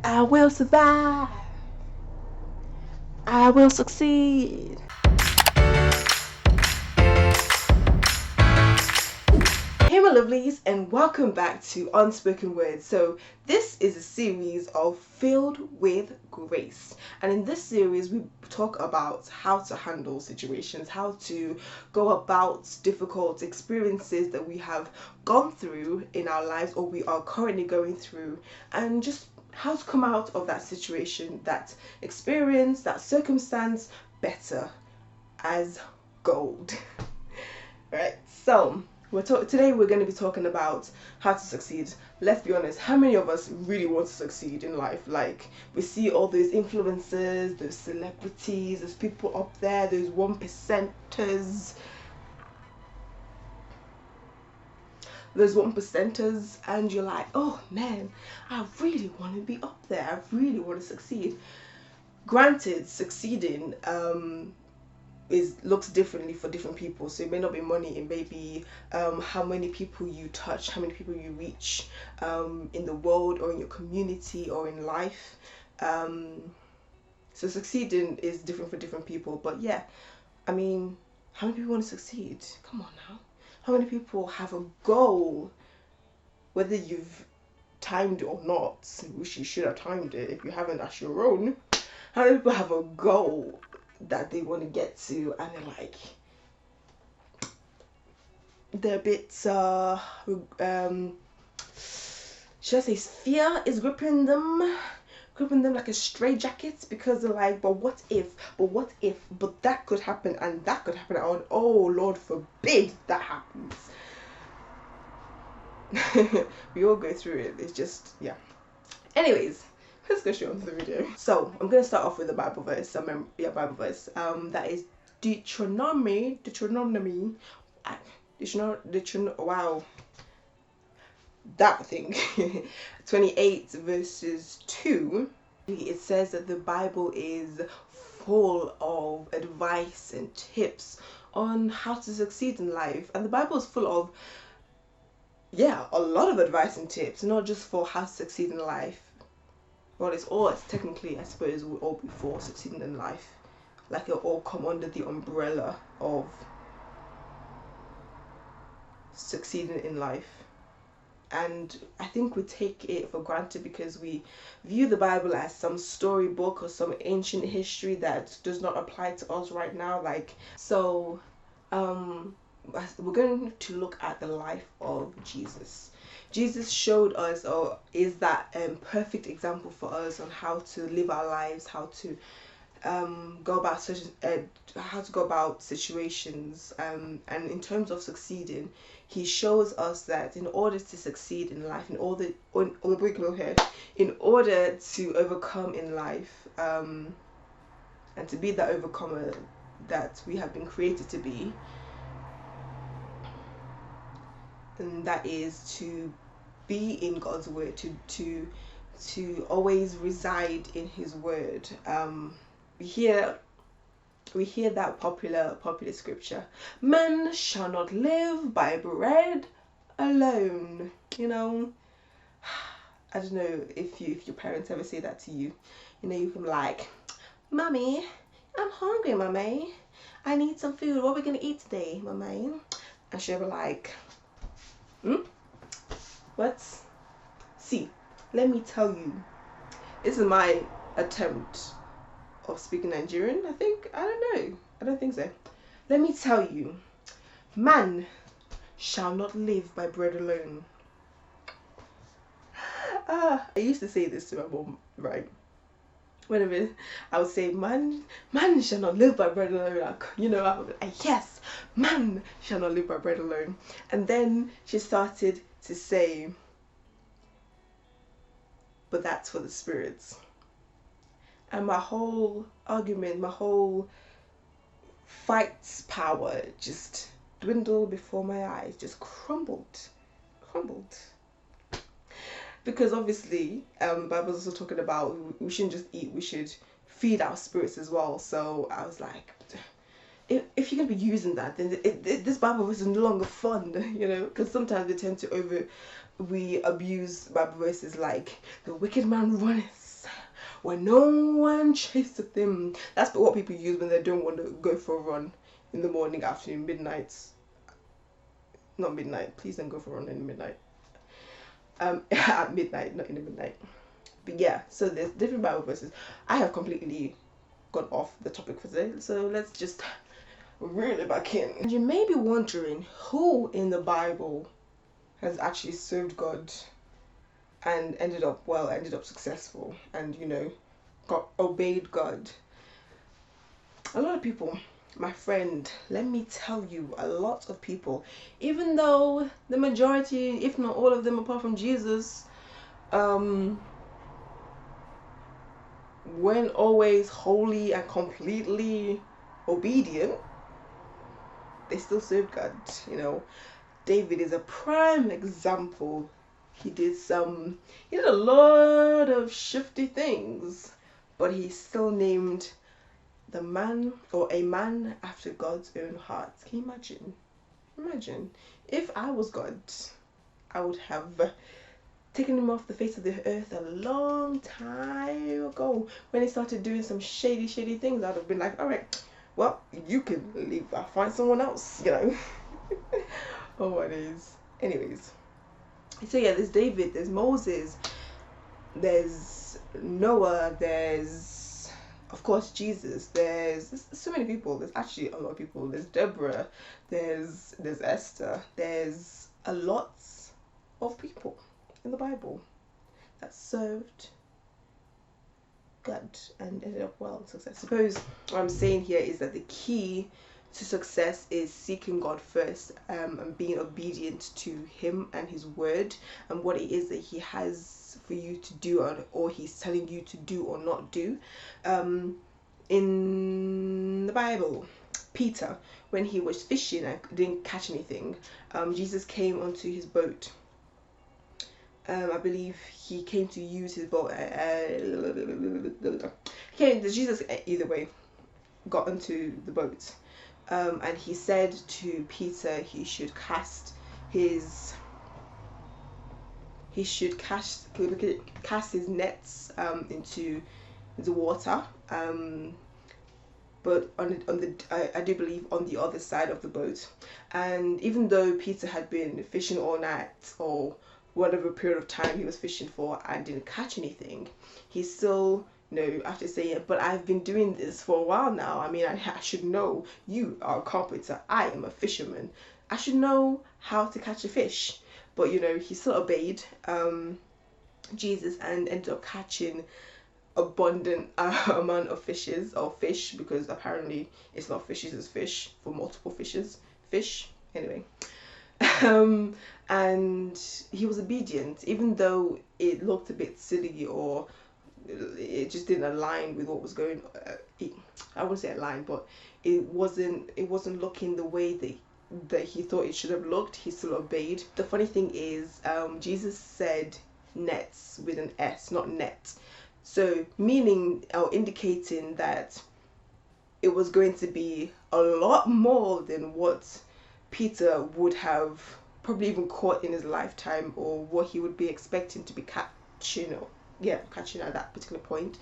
I will survive. I will succeed. Hey my lovelies, and welcome back to Unspoken Words. So this is a series of Filled with Grace, and in this series we talk about how to handle situations, how to go about difficult experiences that we have gone through in our lives or we are currently going through, and just how to come out of that situation, that experience, that circumstance better as gold. Right, so today we're going to be talking about how to succeed. Let's be honest, how many of us really want to succeed in life? Like, we see all those influencers, those celebrities, those people up there, those 1%ers, and you're like, oh man, I really want to be up there, I really want to succeed. Granted, succeeding looks differently for different people, so it may not be money, it may be how many people you touch, how many people you reach in the world or in your community or in life. So succeeding is different for different people, but yeah, I mean, how many people want to succeed? Come on now. How many people have a goal, whether you've timed it or not, which you should have timed it. If you haven't, that's your own. How many people have a goal that they want to get to, and they're a bit should I say fear is gripping them like a stray jacket, because they're like, but what if, but that could happen and that could happen, and oh Lord forbid that happens. We all go through it, it's just, yeah. Anyways, let's go straight on to the video. So I'm gonna start off with a Bible verse. Bible verse. That is Deuteronomy. Wow, that thing. 28 verses 2. It says that the Bible is full of advice and tips on how to succeed in life, and the Bible is full of, yeah, a lot of advice and tips, not just for how to succeed in life. Well, it's technically, I suppose, will all be for succeeding in life. Like, it'll all come under the umbrella of succeeding in life. And I think we take it for granted because we view the Bible as some storybook or some ancient history that does not apply to us right now. We're going to look at the life of Jesus. Jesus showed us, or is that perfect example for us on how to live our lives, how to go about situations, and in terms of succeeding, he shows us that in order to succeed in life, in order to overcome in life, and to be that overcomer that we have been created to be, and that is to be in God's word, to always reside in his word. We hear that popular scripture, man shall not live by bread alone. You know, I don't know if your parents ever say that to you. You know, you can be like, Mummy, I'm hungry, Mummy, I need some food, what are we gonna eat today, Mummy? And she'll be like, what? See, let me tell you, this is my attempt of speaking Nigerian, I think. I don't think so. Let me tell you, man shall not live by bread alone. I used to say this to my mom, right? Whenever I would say, man shall not live by bread alone, like, you know, I would be like, yes, man shall not live by bread alone. And then she started to say, but that's for the spirits. And my whole argument, my whole fight's power just dwindled before my eyes, just crumbled. Because obviously, the Bible's also talking about we shouldn't just eat, we should feed our spirits as well. So I was like, if you're going to be using that, then this Bible verse is no longer fun, you know, because sometimes we tend to we abuse Bible verses like, the wicked man runneth when no one chaseth him. That's what people use when they don't want to go for a run in the morning, afternoon, midnight. Not midnight. Please don't go for a run in the midnight. At midnight, not in the midnight. But yeah, so there's different Bible verses. I have completely gone off the topic for today, so let's just reel it back in. And you may be wondering who in the Bible has actually served God and ended up successful, and obeyed God. A lot of people, my friend, let me tell you, a lot of people, even though the majority, if not all of them apart from Jesus, weren't always wholly and completely obedient, they still served God. David is a prime example. He did a lot of shifty things, but he's still named a man after God's own heart. Can you imagine? Imagine if I was God, I would have taken him off the face of the earth a long time ago. When he started doing some shady things, I'd have been like, all right, well, you can leave. I'll find someone else, Oh, what is? Anyways, so yeah, there's David, there's Moses, there's Noah, there's of course Jesus, there's so many people. There's actually a lot of people. There's Deborah, there's Esther, there's a lot of people in the Bible that served God and ended up well in success. I suppose what I'm saying here is that the key to success is seeking God first, and being obedient to him and his word and what it is that he has for you to do, or he's telling you to do or not do. In the Bible, Peter, when he was fishing and didn't catch anything, Jesus came onto his boat. I believe he came to use his boat. Jesus, either way, got onto the boat, and he said to Peter he should cast his nets into the water, but I do believe on the other side of the boat. And even though Peter had been fishing all night, or whatever period of time he was fishing for, and didn't catch anything, he still, after saying, but I've been doing this for a while now. I mean, I should know. You are a carpenter. I am a fisherman. I should know how to catch a fish. But, he still obeyed Jesus and ended up catching abundant amount of fish, because apparently it's not fishes, it's fish for multiple fish anyway. And he was obedient, even though it looked a bit silly, or it just didn't align with what was going on. I wouldn't say align, but it wasn't looking the way that he thought it should have looked. He still obeyed. The funny thing is, Jesus said nets with an S, not net. So meaning, or indicating that it was going to be a lot more than what Peter would have probably even caught in his lifetime, or what he would be expecting to be catching at that particular point.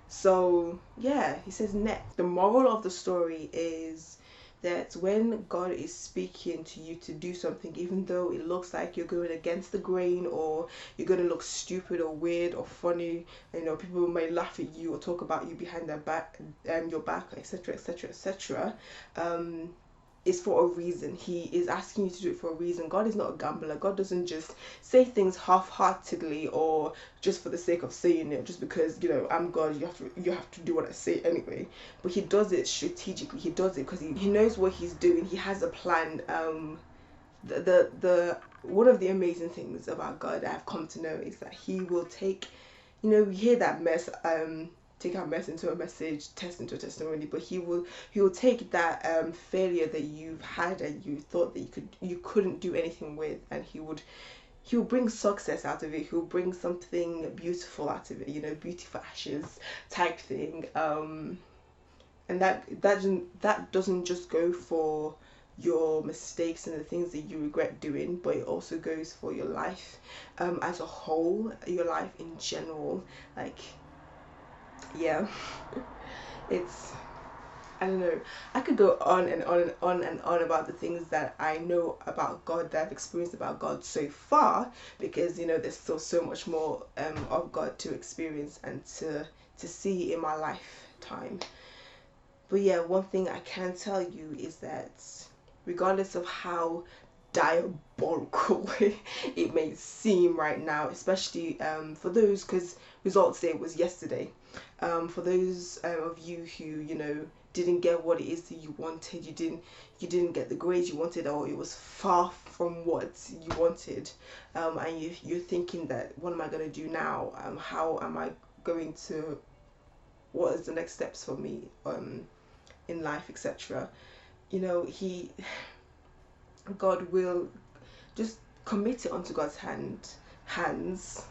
So yeah, he says net. The moral of the story is that when God is speaking to you to do something, even though it looks like you're going against the grain, or you're going to look stupid or weird or funny, people might laugh at you or talk about you behind their back, your back, etc., is for a reason. He is asking you to do it for a reason. God is not a gambler. God doesn't just say things half-heartedly, or just for the sake of saying it, just because I'm God, you have to do what I say anyway. But he does it strategically. He does it because he knows what he's doing. He has a plan. The one of the amazing things about God I've come to know is that he will take, you hear that mess, take our mess into a message, test into a testimony, but he will take that failure that you've had and you thought that you couldn't do anything with, and he'll bring success out of it. He'll bring something beautiful out of it, beauty for ashes type thing. And that doesn't just go for your mistakes and the things that you regret doing, but it also goes for your life as a whole, your life in general. Like, Yeah, it's, I don't know. I could go on and on and on and on about the things that I know about God, that I've experienced about God so far, because there's still so much more of God to experience and to see in my lifetime. But yeah, one thing I can tell you is that regardless of how diabolical it may seem right now, especially for those, because results day was yesterday, for those of you who didn't get what it is that you wanted, you didn't get the grades you wanted, or it was far from what you wanted, and you're thinking that, what am I going to do now, how am I going to, what is the next steps for me in life, etc. He God will just commit it onto God's hands.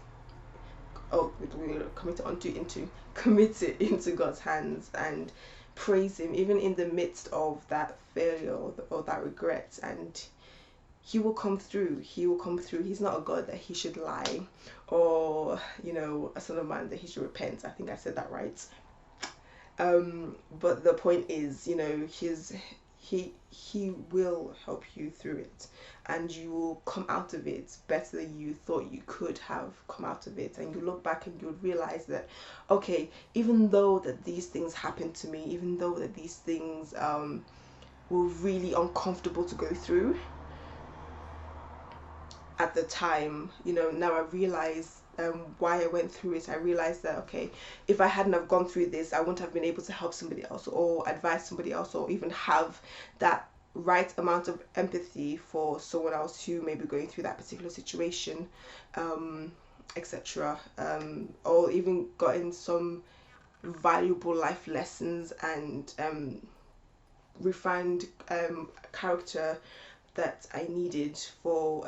Oh, we'll commit it into God's hands and praise Him, even in the midst of that failure or that regret, and He will come through. He will come through. He's not a God that He should lie, or a son of man that He should repent. I think I said that right. But the point is, he will help you through it, and you will come out of it better than you thought you could have come out of it. And you look back and you'll realize that, okay, even though that these things happened to me, even though that these things were really uncomfortable to go through at the time, now I realize why I went through it. I realized that, okay, if I hadn't have gone through this, I wouldn't have been able to help somebody else or advise somebody else, or even have that right amount of empathy for someone else who may be going through that particular situation, etc. Or even gotten some valuable life lessons and refined character that I needed for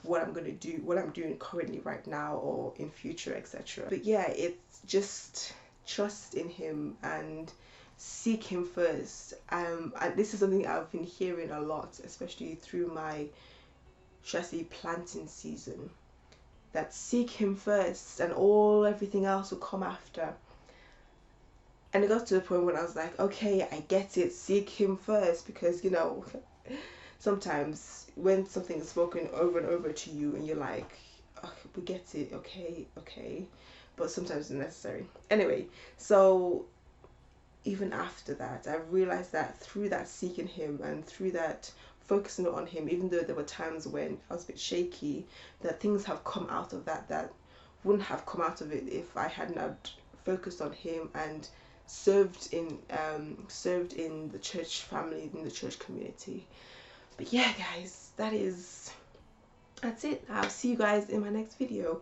what I'm gonna do, what I'm doing currently right now or in future, etc. But yeah, it's just trust in Him and seek Him first. And this is something I've been hearing a lot, especially through my, should I say, planting season. That seek Him first, and everything else will come after. And it got to the point when I was like, okay, I get it, seek Him first, because sometimes when something is spoken over and over to you and you're like, oh, we get it, okay, but sometimes it's necessary. Anyway, so even after that, I realized that through that seeking Him and through that focusing on Him, even though there were times when I was a bit shaky, that things have come out of that wouldn't have come out of it if I had not focused on Him and served in the church family, in the church community. But yeah, guys, that's it. I'll see you guys in my next video.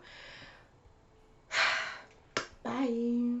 Bye.